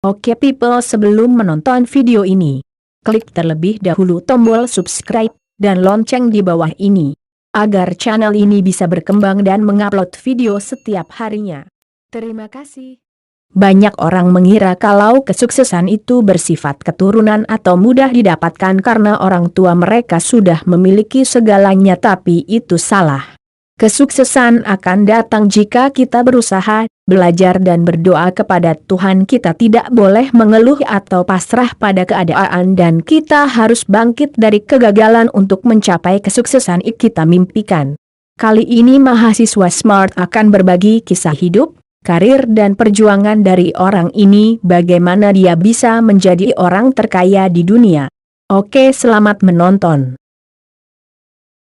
Oke people, sebelum menonton video ini, klik terlebih dahulu tombol subscribe dan lonceng di bawah ini, agar channel ini bisa berkembang dan mengupload video setiap harinya. Terima kasih. Banyak orang mengira kalau kesuksesan itu bersifat keturunan atau mudah didapatkan karena orang tua mereka sudah memiliki segalanya, tapi itu salah. Kesuksesan akan datang jika kita berusaha, belajar dan berdoa kepada Tuhan. Kita tidak boleh mengeluh atau pasrah pada keadaan, dan kita harus bangkit dari kegagalan untuk mencapai kesuksesan yang kita mimpikan. Kali ini mahasiswa Smart akan berbagi kisah hidup, karir dan perjuangan dari orang ini, bagaimana dia bisa menjadi orang terkaya di dunia. Oke, selamat menonton.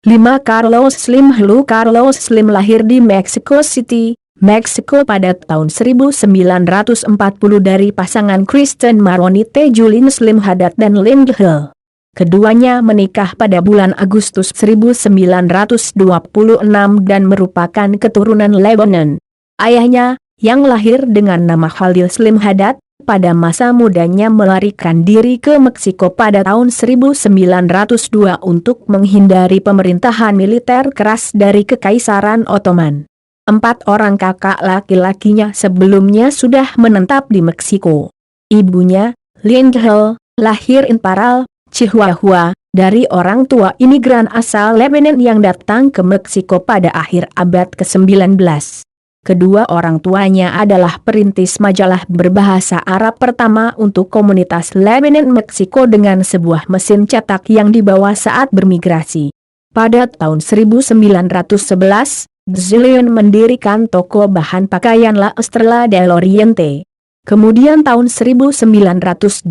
5. Carlos Slim. Hello, Carlos Slim lahir di Mexico City, Meksiko pada tahun 1940 dari pasangan Kristen Maronite Julien Slim Haddad dan Linda Hill. Keduanya menikah pada bulan Agustus 1926 dan merupakan keturunan Lebanon. Ayahnya, yang lahir dengan nama Khalil Slim Haddad, pada masa mudanya melarikan diri ke Meksiko pada tahun 1902 untuk menghindari pemerintahan militer keras dari Kekaisaran Ottoman. 4 orang kakak laki-lakinya sebelumnya sudah menetap di Meksiko. Ibunya, Linda Hill, lahir in Parral, Chihuahua, dari orang tua imigran asal Lebanon yang datang ke Meksiko pada akhir abad ke-19. Kedua orang tuanya adalah perintis majalah berbahasa Arab pertama untuk komunitas Lebanon Meksiko dengan sebuah mesin cetak yang dibawa saat bermigrasi. Pada tahun 1911, Julien mendirikan toko bahan pakaian La Estrella del Oriente. Kemudian tahun 1921,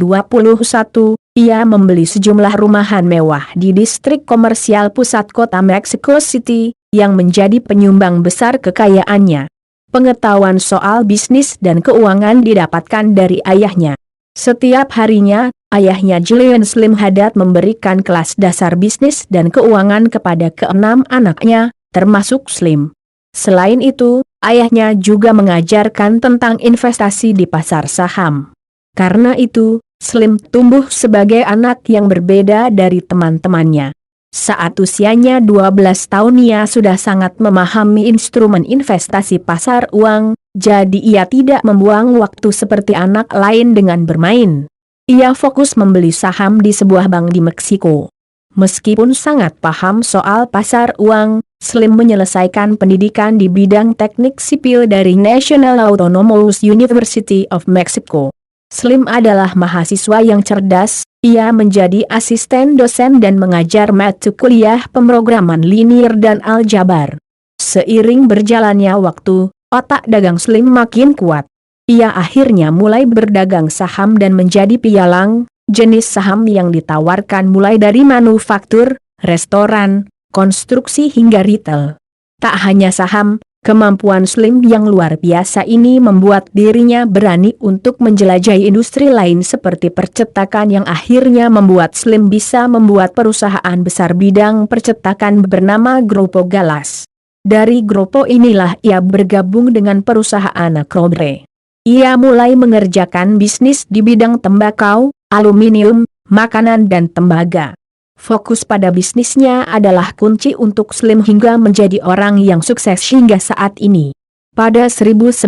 ia membeli sejumlah rumahan mewah di distrik komersial pusat kota Mexico City, yang menjadi penyumbang besar kekayaannya. Pengetahuan soal bisnis dan keuangan didapatkan dari ayahnya. Setiap harinya, ayahnya Julien Slim Haddad memberikan kelas dasar bisnis dan keuangan kepada ke-6 anaknya, termasuk Slim. Selain itu, ayahnya juga mengajarkan tentang investasi di pasar saham. Karena itu, Slim tumbuh sebagai anak yang berbeda dari teman-temannya. Saat usianya 12 tahun ia sudah sangat memahami instrumen investasi pasar uang, jadi ia tidak membuang waktu seperti anak lain dengan bermain. Ia fokus membeli saham di sebuah bank di Meksiko. Meskipun sangat paham soal pasar uang, Slim menyelesaikan pendidikan di bidang teknik sipil dari National Autonomous University of Mexico. Slim adalah mahasiswa yang cerdas, ia menjadi asisten dosen dan mengajar mata kuliah pemrograman linier dan aljabar. Seiring berjalannya waktu, otak dagang Slim makin kuat. Ia akhirnya mulai berdagang saham dan menjadi pialang, jenis saham yang ditawarkan mulai dari manufaktur, restoran, konstruksi hingga retail. Tak hanya saham, kemampuan Slim yang luar biasa ini membuat dirinya berani untuk menjelajahi industri lain seperti percetakan yang akhirnya membuat Slim bisa membuat perusahaan besar bidang percetakan bernama Grupo Gallas. Dari Grupo inilah ia bergabung dengan perusahaan Acrobre. Ia mulai mengerjakan bisnis di bidang tembakau, aluminium, makanan dan tembaga. Fokus pada bisnisnya adalah kunci untuk Slim hingga menjadi orang yang sukses hingga saat ini. Pada 1990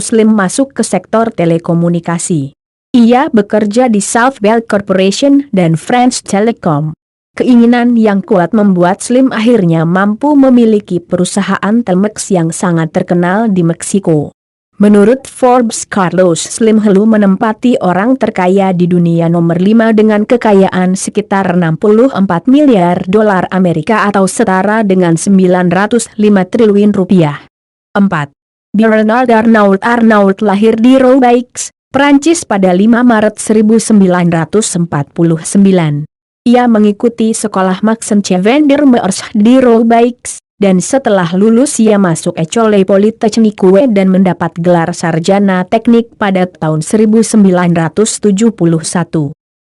Slim masuk ke sektor telekomunikasi. Ia bekerja di South Bell Corporation dan French Telecom. Keinginan yang kuat membuat Slim akhirnya mampu memiliki perusahaan Telmex yang sangat terkenal di Meksiko. Menurut Forbes, Carlos Slim Hello menempati orang terkaya di dunia nomor 5 dengan kekayaan sekitar 64 miliar dolar Amerika atau setara dengan 905 triliun rupiah. 4. Bernard Arnault. Arnault lahir di Roubaix, Prancis pada 5 Maret 1949. Ia mengikuti sekolah Maxence Vandermeers di Roubaix. Dan setelah lulus ia masuk École Polytechnique dan mendapat gelar sarjana teknik pada tahun 1971.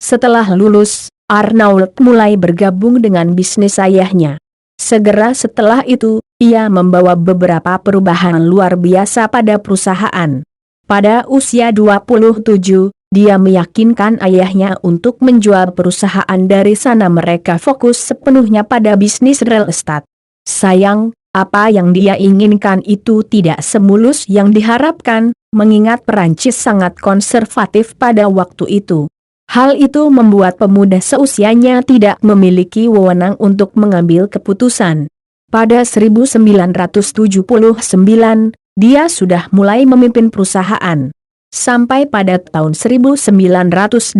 Setelah lulus, Arnault mulai bergabung dengan bisnis ayahnya. Segera setelah itu, ia membawa beberapa perubahan luar biasa pada perusahaan. Pada usia 27, dia meyakinkan ayahnya untuk menjual perusahaan. Dari sana mereka fokus sepenuhnya pada bisnis real estate. Sayang, apa yang dia inginkan itu tidak semulus yang diharapkan, mengingat Perancis sangat konservatif pada waktu itu. Hal itu membuat pemuda seusianya tidak memiliki wewenang untuk mengambil keputusan. Pada 1979, dia sudah mulai memimpin perusahaan. Sampai pada tahun 1984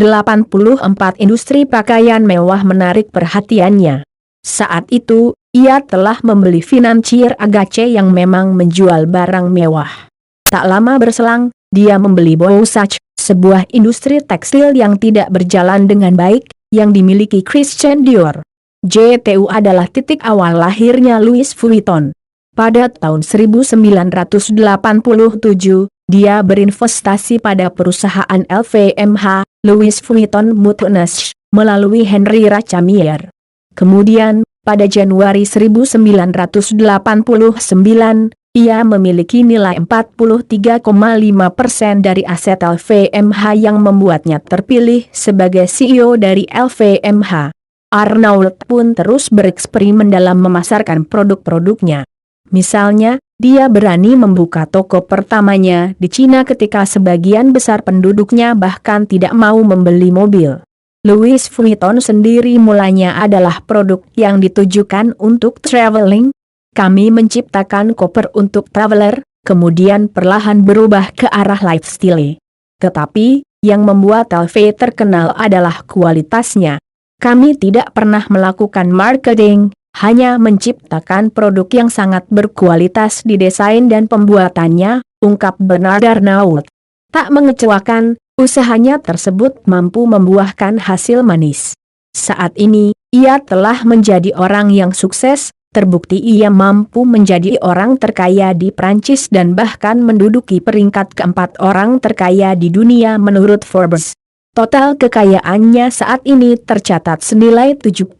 industri pakaian mewah menarik perhatiannya. Saat itu, ia telah membeli financier Agache yang memang menjual barang mewah. Tak lama berselang, dia membeli Boussach, sebuah industri tekstil yang tidak berjalan dengan baik, yang dimiliki Christian Dior. JTU adalah titik awal lahirnya Louis Vuitton. Pada tahun 1987, dia berinvestasi pada perusahaan LVMH, Louis Vuitton Moutonage, melalui Henri Rachamier. Kemudian, pada Januari 1989, ia memiliki nilai 43,5% dari aset LVMH yang membuatnya terpilih sebagai CEO dari LVMH. Arnault pun terus bereksperimen dalam memasarkan produk-produknya. Misalnya, dia berani membuka toko pertamanya di Cina ketika sebagian besar penduduknya bahkan tidak mau membeli mobil. Louis Vuitton sendiri mulanya adalah produk yang ditujukan untuk traveling. Kami menciptakan koper untuk traveler, kemudian perlahan berubah ke arah lifestyle. Tetapi, yang membuat LV terkenal adalah kualitasnya. Kami tidak pernah melakukan marketing, hanya menciptakan produk yang sangat berkualitas di desain dan pembuatannya, ungkap Bernard Arnault. Tak mengecewakan, usahanya tersebut mampu membuahkan hasil manis. Saat ini, ia telah menjadi orang yang sukses, terbukti ia mampu menjadi orang terkaya di Prancis dan bahkan menduduki peringkat keempat orang terkaya di dunia menurut Forbes. Total kekayaannya saat ini tercatat senilai 76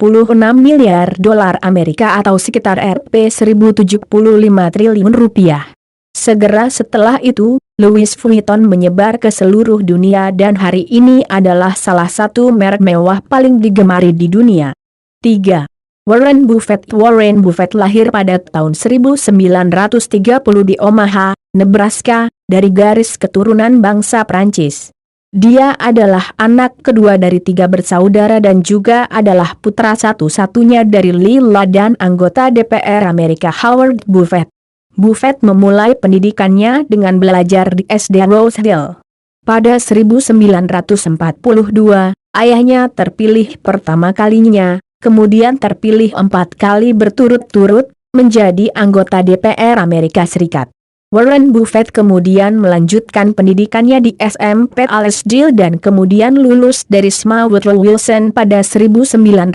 miliar dolar Amerika atau sekitar Rp1.075 triliun rupiah. Segera setelah itu, Louis Vuitton menyebar ke seluruh dunia dan hari ini adalah salah satu merek mewah paling digemari di dunia. 3. Warren Buffett. Warren Buffett lahir pada tahun 1930 di Omaha, Nebraska, dari garis keturunan bangsa Prancis. Dia adalah anak kedua dari 3 bersaudara dan juga adalah putra satu-satunya dari Lila dan anggota DPR Amerika Howard Buffett. Buffett memulai pendidikannya dengan belajar di SD Rose Hill. Pada 1942, ayahnya terpilih pertama kalinya, kemudian terpilih 4 kali berturut-turut, menjadi anggota DPR Amerika Serikat. Warren Buffett kemudian melanjutkan pendidikannya di SMP Allsdale dan kemudian lulus dari SMA Woodrow Wilson pada 1947,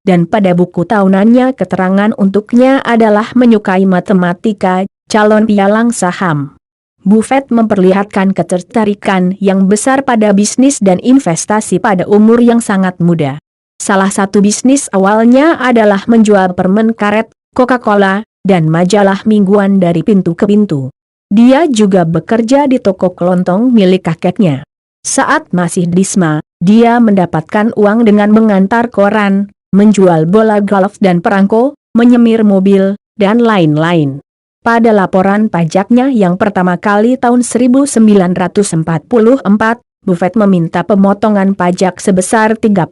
dan pada buku tahunannya keterangan untuknya adalah menyukai matematika, calon pialang saham. Buffett memperlihatkan ketertarikan yang besar pada bisnis dan investasi pada umur yang sangat muda. Salah satu bisnis awalnya adalah menjual permen karet, Coca-Cola, dan majalah mingguan dari pintu ke pintu. Dia juga bekerja di toko kelontong milik kakeknya. Saat masih di SMA, dia mendapatkan uang dengan mengantar koran, menjual bola golf dan perangko, menyemir mobil, dan lain-lain. Pada laporan pajaknya yang pertama kali tahun 1944, Buffett meminta pemotongan pajak sebesar 35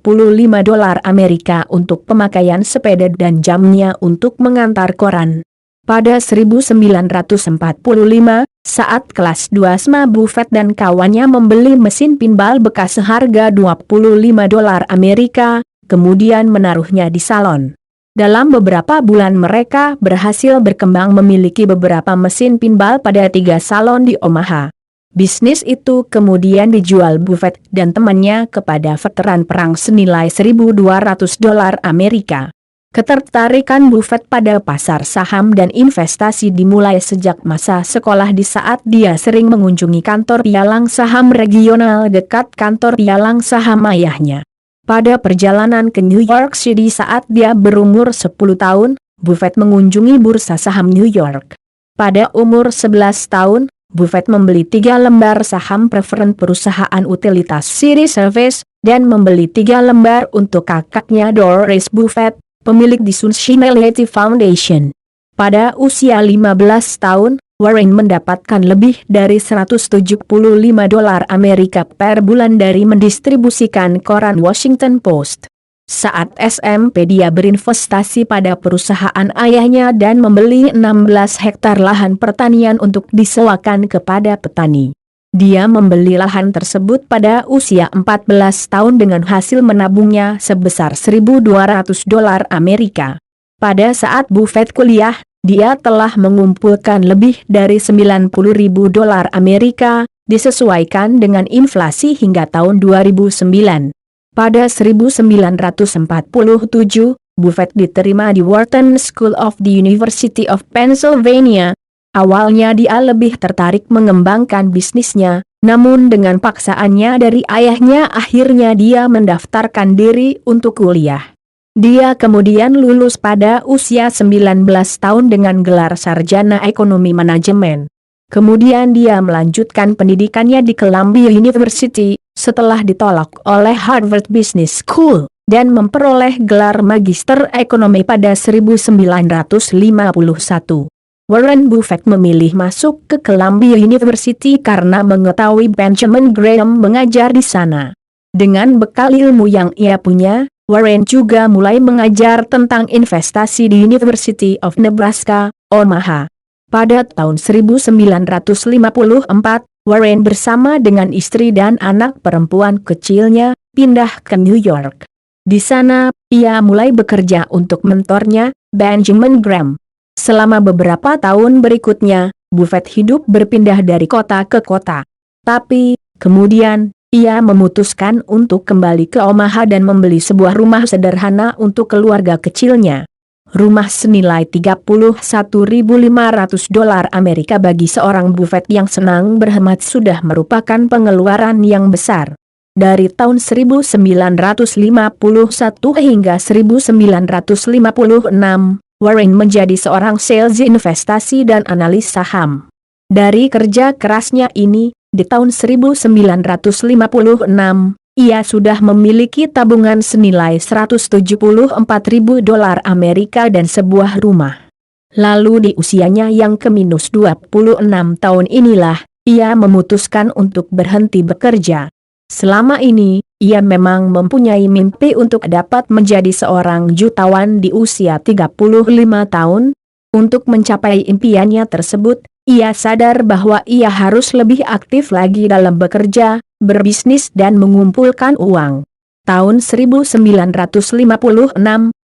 dolar Amerika untuk pemakaian sepeda dan jamnya untuk mengantar koran. Pada 1945, saat kelas 2 SMA, Buffett dan kawannya membeli mesin pinball bekas seharga 25 dolar Amerika, kemudian menaruhnya di salon. Dalam beberapa bulan mereka berhasil berkembang memiliki beberapa mesin pinball pada 3 salon di Omaha. Bisnis itu kemudian dijual Buffett dan temannya kepada veteran perang senilai 1.200 dolar Amerika. Ketertarikan Buffett pada pasar saham dan investasi dimulai sejak masa sekolah di saat dia sering mengunjungi kantor pialang saham regional dekat kantor pialang saham ayahnya. Pada perjalanan ke New York City saat dia berumur 10 tahun, Buffett mengunjungi bursa saham New York. Pada umur 11 tahun, Buffett membeli 3 lembar saham preferen perusahaan utilitas City Service, dan membeli 3 lembar untuk kakaknya Doris Buffett, pemilik The Sustainability Foundation. Pada usia 15 tahun, Warren mendapatkan lebih dari $175 Amerika per bulan dari mendistribusikan koran Washington Post. Saat SMP dia berinvestasi pada perusahaan ayahnya dan membeli 16 hektar lahan pertanian untuk disewakan kepada petani. Dia membeli lahan tersebut pada usia 14 tahun dengan hasil menabungnya sebesar $1.200 Amerika. Pada saat Buffett kuliah, dia telah mengumpulkan lebih dari $90.000 Amerika, disesuaikan dengan inflasi hingga tahun 2009. Pada 1947, Buffett diterima di Wharton School of the University of Pennsylvania. Awalnya dia lebih tertarik mengembangkan bisnisnya, namun dengan paksaannya dari ayahnya akhirnya dia mendaftarkan diri untuk kuliah. Dia kemudian lulus pada usia 19 tahun dengan gelar sarjana ekonomi manajemen. Kemudian dia melanjutkan pendidikannya di Columbia University, setelah ditolak oleh Harvard Business School, dan memperoleh gelar magister ekonomi pada 1951. Warren Buffett memilih masuk ke Columbia University karena mengetahui Benjamin Graham mengajar di sana. Dengan bekal ilmu yang ia punya, Warren juga mulai mengajar tentang investasi di University of Nebraska, Omaha. Pada tahun 1954, Warren bersama dengan istri dan anak perempuan kecilnya pindah ke New York. Di sana, ia mulai bekerja untuk mentornya, Benjamin Graham. Selama beberapa tahun berikutnya, Buffett hidup berpindah dari kota ke kota. Tapi, kemudian, ia memutuskan untuk kembali ke Omaha dan membeli sebuah rumah sederhana untuk keluarga kecilnya. Rumah senilai $31.500 Amerika bagi seorang Buffett yang senang berhemat sudah merupakan pengeluaran yang besar. Dari tahun 1951 hingga 1956, Warren menjadi seorang sales investasi dan analis saham. Dari kerja kerasnya ini, di tahun 1956, ia sudah memiliki tabungan senilai $174.000 Amerika dan sebuah rumah. Lalu di usianya yang ke-26 tahun inilah, ia memutuskan untuk berhenti bekerja. Selama ini, ia memang mempunyai mimpi untuk dapat menjadi seorang jutawan di usia 35 tahun. Untuk mencapai impiannya tersebut, ia sadar bahwa ia harus lebih aktif lagi dalam bekerja, berbisnis dan mengumpulkan uang. Tahun 1956,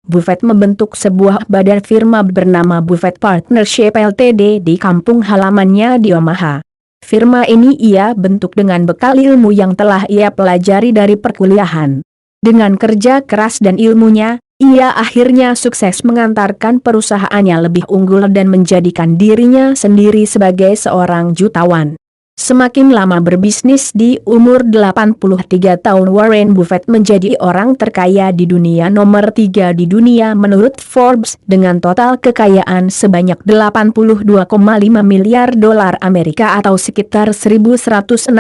Buffett membentuk sebuah badan firma bernama Buffett Partnership Ltd di kampung halamannya di Omaha. Firma ini ia bentuk dengan bekal ilmu yang telah ia pelajari dari perkuliahan. Dengan kerja keras dan ilmunya, ia akhirnya sukses mengantarkan perusahaannya lebih unggul dan menjadikan dirinya sendiri sebagai seorang jutawan. Semakin lama berbisnis, di umur 83 tahun Warren Buffett menjadi orang terkaya di dunia, nomor 3 di dunia menurut Forbes dengan total kekayaan sebanyak $82,5 miliar Amerika atau sekitar 1.167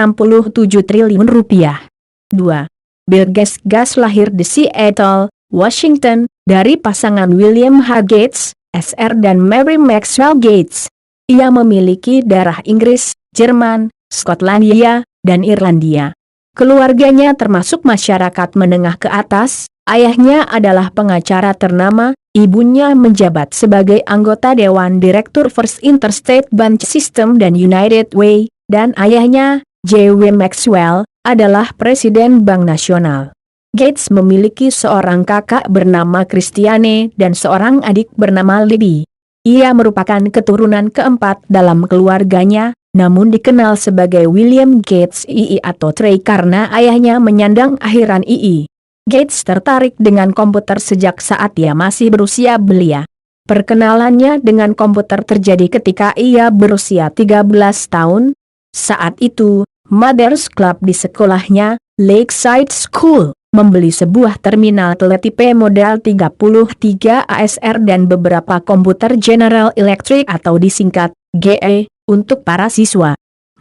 triliun rupiah. 2. Bill Gates lahir di Seattle, Washington, dari pasangan William H. Gates, Sr. dan Mary Maxwell Gates. Ia memiliki darah Inggris, Jerman, Skotlandia, dan Irlandia. Keluarganya termasuk masyarakat menengah ke atas. Ayahnya adalah pengacara ternama, ibunya menjabat sebagai anggota Dewan Direktur First Interstate Bank System dan United Way, dan ayahnya, J.W. Maxwell, adalah Presiden Bank Nasional. Gates memiliki seorang kakak bernama Christiane dan seorang adik bernama Libby. Ia merupakan keturunan keempat dalam keluarganya, namun dikenal sebagai William Gates II atau Trey karena ayahnya menyandang akhiran II. Gates tertarik dengan komputer sejak saat ia masih berusia belia. Perkenalannya dengan komputer terjadi ketika ia berusia 13 tahun. Saat itu, Mothers Club di sekolahnya, Lakeside School, membeli sebuah terminal telepon model 33 ASR dan beberapa komputer General Electric atau disingkat GE, untuk para siswa.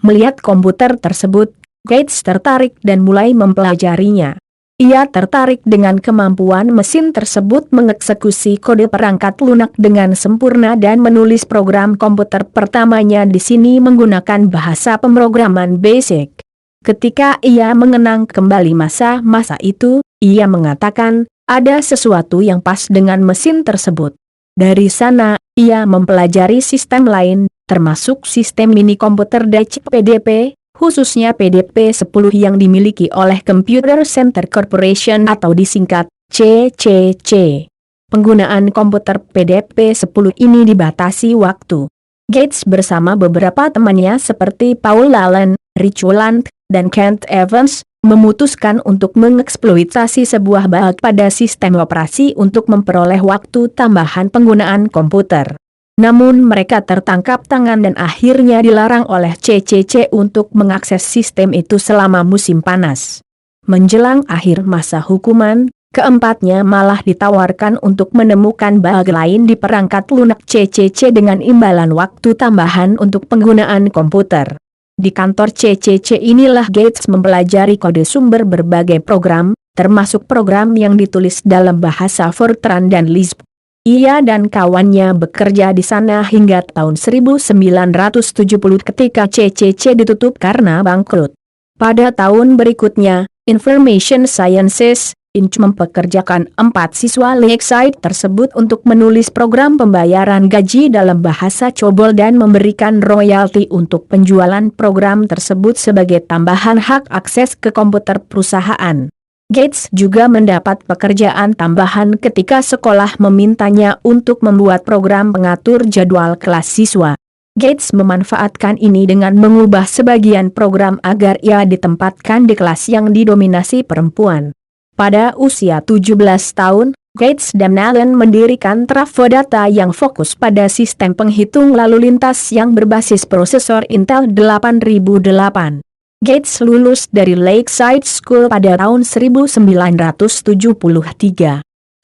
Melihat komputer tersebut, Gates tertarik dan mulai mempelajarinya. Ia tertarik dengan kemampuan mesin tersebut mengeksekusi kode perangkat lunak dengan sempurna dan menulis program komputer pertamanya di sini menggunakan bahasa pemrograman BASIC. Ketika ia mengenang kembali masa-masa itu, ia mengatakan, ada sesuatu yang pas dengan mesin tersebut. Dari sana, ia mempelajari sistem lain, termasuk sistem mini komputer DAC PDP, khususnya PDP-10 yang dimiliki oleh Computer Center Corporation atau disingkat CCC. Penggunaan komputer PDP-10 ini dibatasi waktu. Gates bersama beberapa temannya seperti Paul Allen, Rich Walland, dan Kent Evans, memutuskan untuk mengeksploitasi sebuah bug pada sistem operasi untuk memperoleh waktu tambahan penggunaan komputer. Namun mereka tertangkap tangan dan akhirnya dilarang oleh CCC untuk mengakses sistem itu selama musim panas. Menjelang akhir masa hukuman, keempatnya malah ditawarkan untuk menemukan bug lain di perangkat lunak CCC dengan imbalan waktu tambahan untuk penggunaan komputer. Di kantor CCC inilah Gates mempelajari kode sumber berbagai program, termasuk program yang ditulis dalam bahasa Fortran dan Lisp. Ia dan kawannya bekerja di sana hingga tahun 1970 ketika CCC ditutup karena bangkrut. Pada tahun berikutnya, Information Sciences, Inc. mempekerjakan 4 siswa Lakeside tersebut untuk menulis program pembayaran gaji dalam bahasa COBOL dan memberikan royalti untuk penjualan program tersebut sebagai tambahan hak akses ke komputer perusahaan. Gates juga mendapat pekerjaan tambahan ketika sekolah memintanya untuk membuat program pengatur jadwal kelas siswa. Gates memanfaatkan ini dengan mengubah sebagian program agar ia ditempatkan di kelas yang didominasi perempuan. Pada usia 17 tahun, Gates dan Allen mendirikan Trafo Data yang fokus pada sistem penghitung lalu lintas yang berbasis prosesor Intel 8008. Gates lulus dari Lakeside School pada tahun 1973.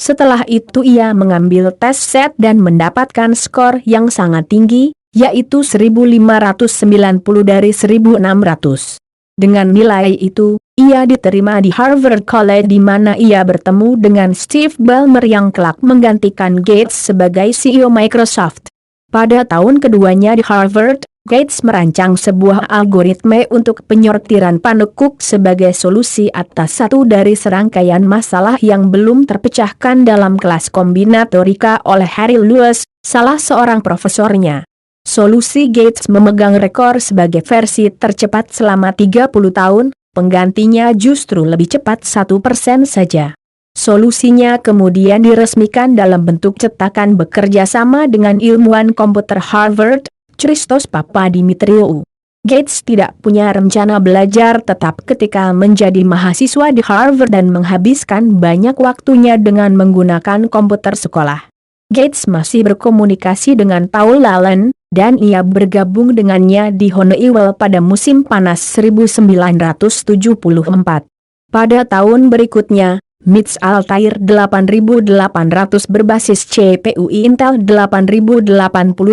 Setelah itu ia mengambil tes SAT dan mendapatkan skor yang sangat tinggi, yaitu 1590 dari 1600. Dengan nilai itu, ia diterima di Harvard College di mana ia bertemu dengan Steve Ballmer yang kelak menggantikan Gates sebagai CEO Microsoft. Pada tahun keduanya di Harvard, Gates merancang sebuah algoritma untuk penyortiran panekuk sebagai solusi atas satu dari serangkaian masalah yang belum terpecahkan dalam kelas kombinatorika oleh Harry Lewis, salah seorang profesornya. Solusi Gates memegang rekor sebagai versi tercepat selama 30 tahun, penggantinya justru lebih cepat 1% saja. Solusinya kemudian diresmikan dalam bentuk cetakan bekerja sama dengan ilmuwan komputer Harvard, Christos Papadimitriou. Gates tidak punya rencana belajar tetap ketika menjadi mahasiswa di Harvard dan menghabiskan banyak waktunya dengan menggunakan komputer sekolah. Gates masih berkomunikasi dengan Paul Allen, dan ia bergabung dengannya di Honeywell pada musim panas 1974. Pada tahun berikutnya, MIPS Altair 8800 berbasis CPU Intel 8080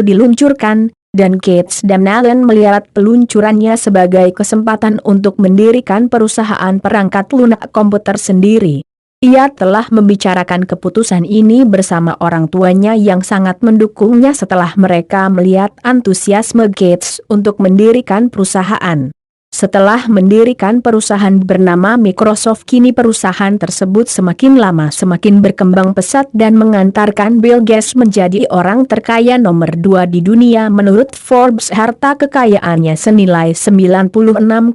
diluncurkan, dan Gates dan Allen melihat peluncurannya sebagai kesempatan untuk mendirikan perusahaan perangkat lunak komputer sendiri. Ia telah membicarakan keputusan ini bersama orang tuanya yang sangat mendukungnya setelah mereka melihat antusiasme Gates untuk mendirikan perusahaan. Setelah mendirikan perusahaan bernama Microsoft, kini perusahaan tersebut semakin lama semakin berkembang pesat dan mengantarkan Bill Gates menjadi orang terkaya nomor 2 di dunia menurut Forbes. Harta kekayaannya senilai 96,5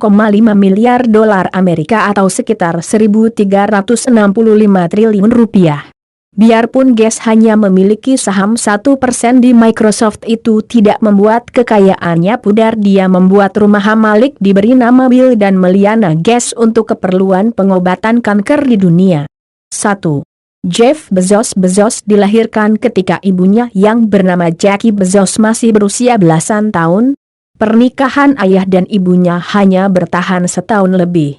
miliar dolar Amerika atau sekitar 1.365 triliun rupiah. Biarpun Gates hanya memiliki saham 1% di Microsoft, itu tidak membuat kekayaannya pudar. Dia membuat rumah Malik diberi nama Bill dan Melinda Gates untuk keperluan pengobatan kanker di dunia. 1. Jeff Bezos dilahirkan ketika ibunya yang bernama Jackie Bezos masih berusia belasan tahun. Pernikahan ayah dan ibunya hanya bertahan setahun lebih.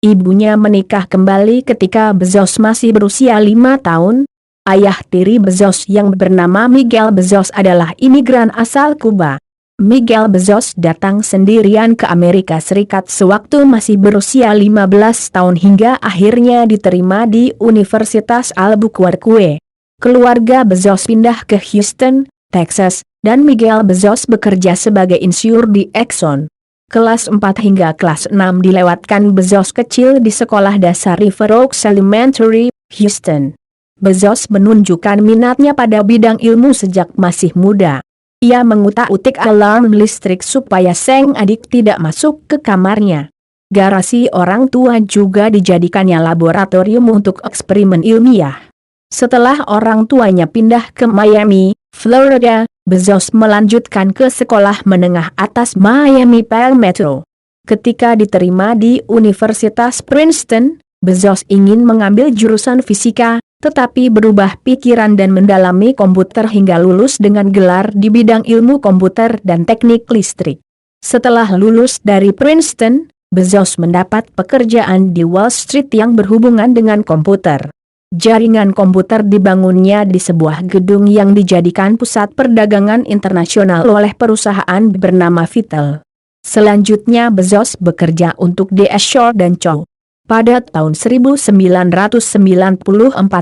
Ibunya menikah kembali ketika Bezos masih berusia 5 tahun. Ayah tiri Bezos yang bernama Miguel Bezos adalah imigran asal Kuba. Miguel Bezos datang sendirian ke Amerika Serikat sewaktu masih berusia 15 tahun hingga akhirnya diterima di Universitas Albuquerque. Keluarga Bezos pindah ke Houston, Texas, dan Miguel Bezos bekerja sebagai insinyur di Exxon. Kelas 4 hingga kelas 6 dilewatkan Bezos kecil di sekolah dasar River Oaks Elementary, Houston. Bezos menunjukkan minatnya pada bidang ilmu sejak masih muda. Ia mengutak-utik alarm listrik supaya sang adik tidak masuk ke kamarnya. Garasi orang tua juga dijadikannya laboratorium untuk eksperimen ilmiah. Setelah orang tuanya pindah ke Miami, Florida, Bezos melanjutkan ke sekolah menengah atas Miami Palmetto. Ketika diterima di Universitas Princeton, Bezos ingin mengambil jurusan fisika, tetapi berubah pikiran dan mendalami komputer hingga lulus dengan gelar di bidang ilmu komputer dan teknik listrik. Setelah lulus dari Princeton, Bezos mendapat pekerjaan di Wall Street yang berhubungan dengan komputer. Jaringan komputer dibangunnya di sebuah gedung yang dijadikan pusat perdagangan internasional oleh perusahaan bernama Vittel. Selanjutnya Bezos bekerja untuk D.S. Shore dan Co. Pada tahun 1994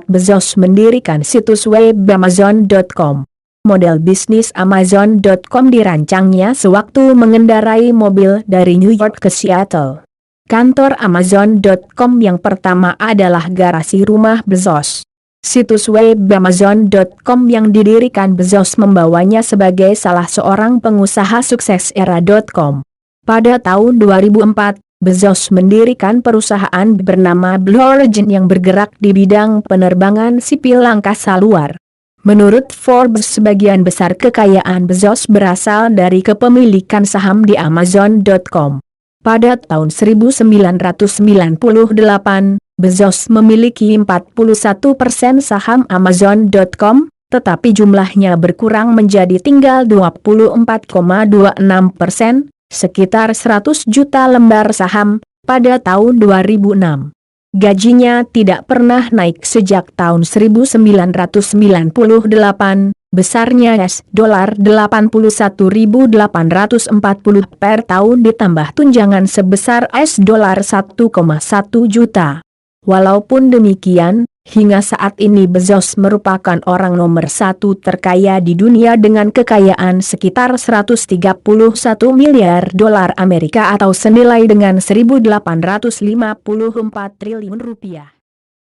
Bezos mendirikan situs web Amazon.com. Model bisnis Amazon.com dirancangnya sewaktu mengendarai mobil dari New York ke Seattle. Kantor Amazon.com yang pertama adalah garasi rumah Bezos. Situs web Amazon.com yang didirikan Bezos membawanya sebagai salah seorang pengusaha sukses era.com. Pada tahun 2004, Bezos mendirikan perusahaan bernama Blue Origin yang bergerak di bidang penerbangan sipil angkasa luar. Menurut Forbes, sebagian besar kekayaan Bezos berasal dari kepemilikan saham di Amazon.com. Pada tahun 1998, Bezos memiliki 41% saham Amazon.com, tetapi jumlahnya berkurang menjadi tinggal 24,26%, sekitar 100 juta lembar saham, pada tahun 2006. Gajinya tidak pernah naik sejak tahun 1998, besarnya $81.840 per tahun ditambah tunjangan sebesar $1,1 juta. Walaupun demikian, hingga saat ini Bezos merupakan orang nomor 1 terkaya di dunia dengan kekayaan sekitar $131 miliar Amerika atau senilai dengan 1.854 triliun rupiah.